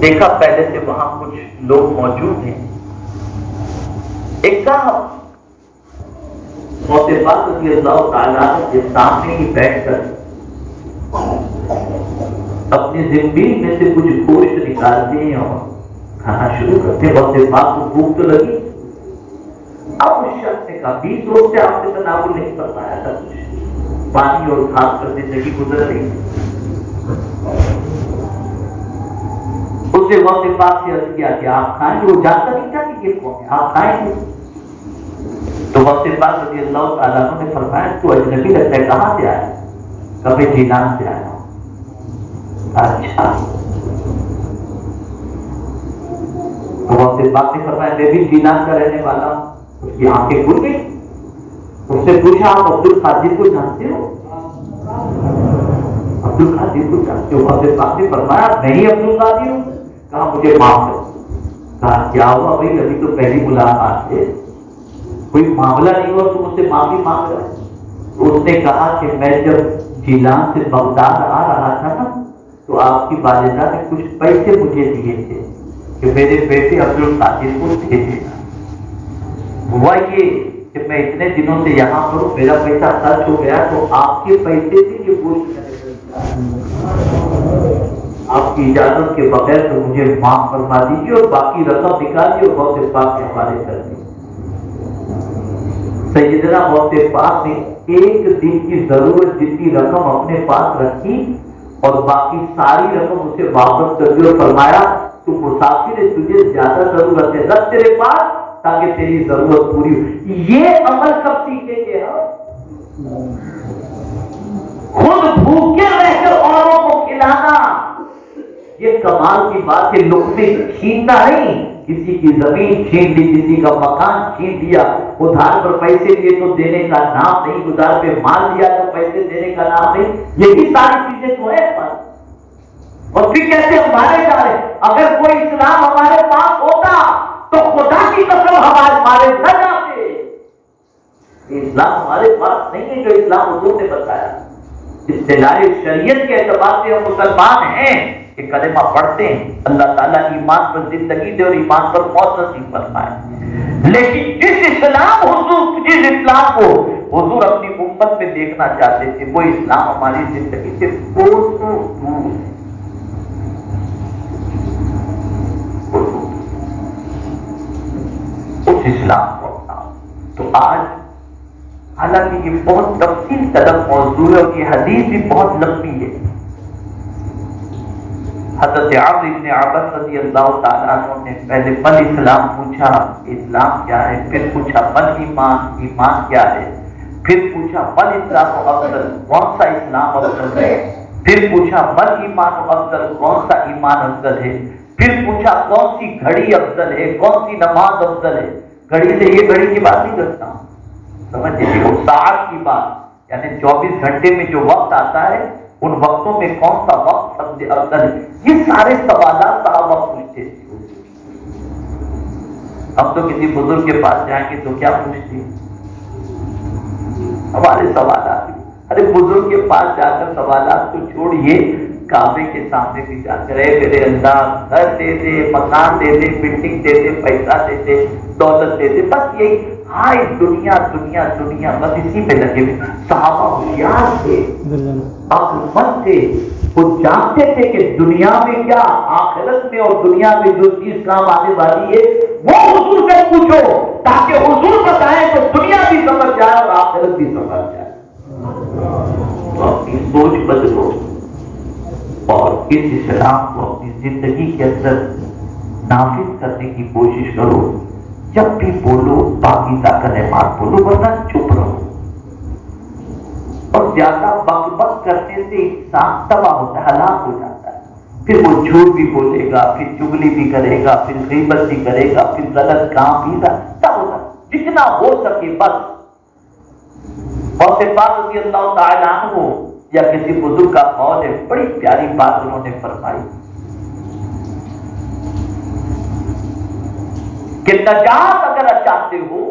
دیکھا پہلے سے وہاں کچھ لوگ موجود ہیں. ایک کہا غوث پاک رضی اللہ تعالیٰ کے سامنے ہی بیٹھ کر اپنی زنبیل میں سے کچھ گوشت نکالتے ہیں اور کھانا شروع کرتے. غوث پاک کو بھوک تو لگی. اب اس شخص نے کہا 20 روز سے آپ نے تناول نہیں کر پایا تھا, کچھ پانی اور کھاس کر زندگی گزر رہی. اسے غوث پاک سے عرض کیا کہ آپ کھائیں. وہ جانتا نہیں تھا کہ یہ کون ہے. آپ کھائیں گے؟ تو وقت پاک رضی اللہ تعالیٰ عنہ نے فرمایا تو اجنبی لگتا ہے، کہاں سے آیا؟ کبھی جیلان سے آیا۔ اچھا، تو وقت پاک نے فرمایا میں بھی جیلان کا رہنے والا ہوں۔ اس کی آنکھیں کھل گئی، اس سے پوچھا آپ عبد القادر کو جانتے ہو؟ عبد القادر کو جانتے ہو؟ وقت پاک نے فرمایا نہیں عبد القادر ہوں۔ کہا مجھے معاف کرو۔ کہا کیا ہوا بھائی، ابھی تو پہلی ملاقات ہے، کوئی معاملہ نہیں ہوا، تم اس سے معافی مانگ رہا ہے؟ تو اس نے کہا کہ میں جب جیلان سے بغداد آ رہا تھا نا، تو آپ کی والدہ نے کچھ پیسے مجھے دیے تھے کہ میرے بیٹے عبد القادر کو دے دینا۔ ہوا یہ کہ میں اتنے دنوں سے یہاں پر ہوں، میرا پیسہ خرچ ہو گیا، تو آپ کے پیسے سے یہ گوشت آپ کی اجازت کے بغیر تو مجھے معاف فرما دیجیے اور باقی رقم نکالیے اور غوث پاک کے حوالے کر دیجیے۔ سیدنا غوث پاک نے ایک دن کی ضرورت جتنی رقم اپنے پاس رکھی اور باقی ساری رقم اسے واپس کر دی اور فرمایا تو مسافر ہے، تجھے زیادہ ضرورت ہے، رکھ تیرے پاس تاکہ تیری ضرورت پوری ہو۔ یہ عمل کب سیکھیں گے ہم؟ خود بھوکے رہ کر اوروں کو کھلانا، یہ کمال کی بات ہے۔ لقمے چھیننا نہیں، کسی کی زمین چھین لی، کسی کا مکان چھین لیا، ادھار پر پیسے لیے تو دینے کا نام نہیں، ادھار پہ مال لیا تو پیسے دینے کا نام نہیں، یہی ساری چیزیں تو ہے۔ اور پھر کیسے ہمارے جا رہے؟ اگر کوئی اسلام ہمارے پاس ہوتا تو خدا کی قسم ہمارے نہ جاتے۔ اسلام ہمارے پاس نہیں ہے جو اسلام حضور نے بتایا۔ اصطلاح شریعت کے اعتبار سے ہم مسلمان ہیں کہ کلمہ پڑھتے ہیں، اللہ تعالیٰ ایمان پر زندگی دے اور ایمان پر موت نصیب فرمائے، لیکن جس اسلام کو حضور اپنی امت میں دیکھنا چاہتے تھے وہ اسلام ہماری زندگی سے کوسوں دور ہے۔ اس اسلام کو اپناؤ۔ تو آج حالانکہ یہ بہت تفصیل طلب موضوع ہے اور یہ حدیث بھی بہت لمبی ہے۔ حضرت عمرو بن عباس رضی اللہ تعالیٰ عنہ نے پہلے مل اسلام پوچھا، اسلام کیا ہے، پھر پوچھا مل ایمان، ایمان کیا ہے، پھر پوچھا مل اسلام و افضل، کون سا اسلام افضل ہے، پھر پوچھا مل ایمان و افضل، کون سا ایمان افضل ہے، پھر پوچھا کون سی گھڑی افضل ہے، کون سی نماز افضل ہے۔ گھڑی سے یہ گھڑی کی بات نہیں کرتا ہوں، سمجھ لیجیے، وہ ساعت کی بات، یعنی 24 گھنٹے میں جو وقت آتا ہے ان وقتوں میں کون سا وقت سب سے افضل ہے۔ یہ سارے سوالات صحابہ پوچھتے تھے۔ ہم تو کسی بزرگ کے پاس جائیں گے تو کیا پوچھتے ہیں؟ ہمارے سوالات، ارے بزرگ کے پاس جا کر سوالات کو چھوڑیے، کعبے کے سامنے بھی جا کر اے میرے اللہ گھر دے دے، مکان دے دے، بلڈنگ دے دے، پیسہ دے دے، دولت دے دے، بس یہی ہائے دنیا دنیا دنیا، بس اسی پہ لگے ہوئے۔ صحابہ ہوشیار تھے، عقل مند تھے، وہ جانتے تھے کہ دنیا میں کیا، آخرت میں اور دنیا میں جو چیز کام آنے والی ہے وہ حضور سے پوچھو تاکہ حضور بتائیں تو دنیا بھی سمجھ جائے اور آخرت بھی سمجھ جائے۔ اپنی سوچ بدلو اور اس اسلام کو اپنی زندگی کے اندر نافذ کرنے کی کوشش کرو۔ جب بھی بولو پاکیزہ کلمات بولو، ورنہ چپ رہو۔ اور زیادہ بک بک کرنے سے انسان تباہ ہوتا ہے، ہلاک ہو جاتا ہے۔ پھر وہ جھوٹ بھی بولے گا، پھر چگلی بھی کرے گا، پھر غیبت بھی کرے گا، پھر غلط کام بھی کرتا ہوگا۔ جتنا ہو سکے بس غوث پاک رضی اللہ تعالیٰ عنہ یا کسی بزرگ کا قول ہے، بڑی پیاری بات انہوں نے فرمائی کہ نجات اگر چاہتے ہو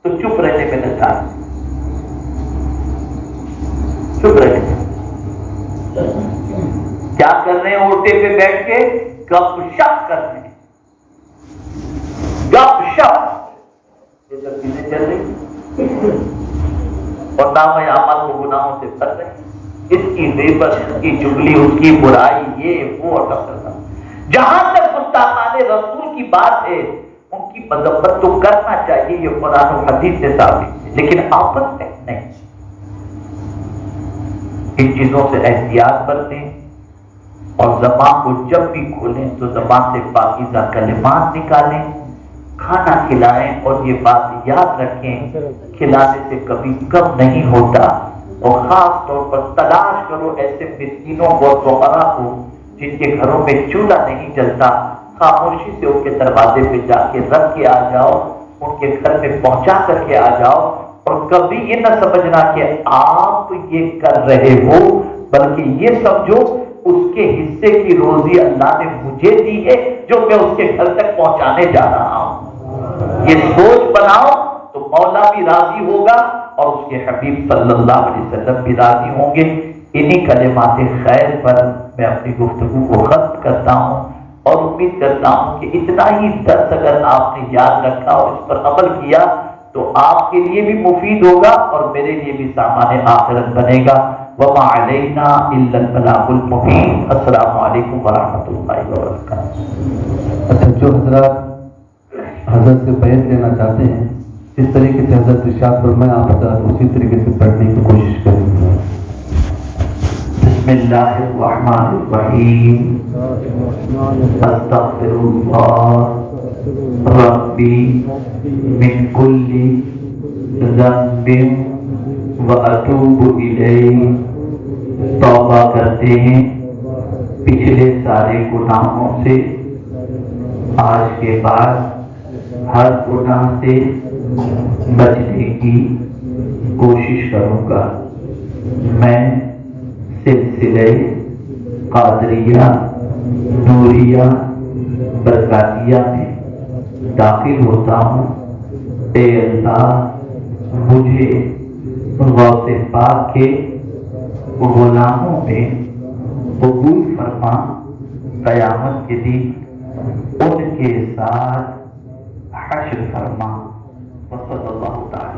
تو چپ رہنے میں نجات، چپ رہنے میں کیا کر رہے ہیں؟ اوٹے پہ بیٹھ کے گپ شپ کر رہے ہیں، گپ شپ، یہ سب چیزیں چل رہی اور نام اعمال کو گناہوں سے بھر رہے ہیں۔ اس کی غیبت، اس کی چگلی، اس کی برائی، یہ وہ اور کرنا۔ جہاں تک گستاخان رسول کی بات ہے ان کی مذمت تو کرنا چاہیے، یہ قرآن و حدیث سے ثابت ہے، لیکن آپس میں نہیں۔ ان چیزوں سے احتیاط برتیں اور زبان کو جب بھی کھولیں تو زبان سے پاکیزہ کلمات نکالیں کھانا کھلائیں اور یہ بات یاد رکھیں کھلانے سے کبھی کم نہیں ہوتا، اور خاص طور پر تلاش کرو ایسے مسکینوں کو اور فقراء کو جن کے گھروں میں چولہا نہیں جلتا، خاموشی سے ان کے دروازے پہ جا کے رکھ کے آ جاؤ، ان کے گھر میں پہنچا کر کے آ جاؤ، اور کبھی یہ نہ سمجھنا کہ آپ یہ کر رہے ہو، بلکہ یہ سمجھو اس کے حصے کی روزی اللہ نے مجھے دی ہے جو میں اس کے گھر تک پہنچانے جا رہا ہوں۔ یہ سوچ بناؤ تو مولا بھی راضی ہوگا اور اس کے حبیب صلی اللہ علیہ وسلم بھی راضی ہوں گے۔ انہی کلمات خیر پر میں اپنی گفتگو کو ختم کرتا ہوں، اور امید کرتا ہوں کہ اتنا ہی درس اگر آپ نے یاد رکھا اور اس پر عمل کیا تو آپ کے لیے بھی مفید ہوگا اور میرے لیے بھی سامان آخرت بنے گا۔ وما علینا الا البلاغ المبین۔ السلام علیکم ورحمۃ اللہ وبرکاتہ۔ اچھا، جو حضرات حضرت سے بیعت لینا چاہتے ہیں اس طریقے سے حضرت ارشاد فرمائیں، آپ حضرات اسی طریقے سے پڑھنے کی کوشش کریں۔ بسم اللہ الرحمن الرحیم۔ استغفر اللہ ربی من کل ذنب واتوب الیہ۔ توبہ کرتے ہیں پچھلے سارے گناہوں سے، آج کے بعد ہر گناہ سے بچنے کی کوشش کروں گا۔ میں سلسلے قادریہ نوریہ برکاتیہ میں داخل ہوتا ہوں۔ اے اللہ مجھے غوث پاک کے غلاموں میں قبول فرما، قیامت کے دن ان کے ساتھ حشر فرما۔ وصلی اللہ تعالی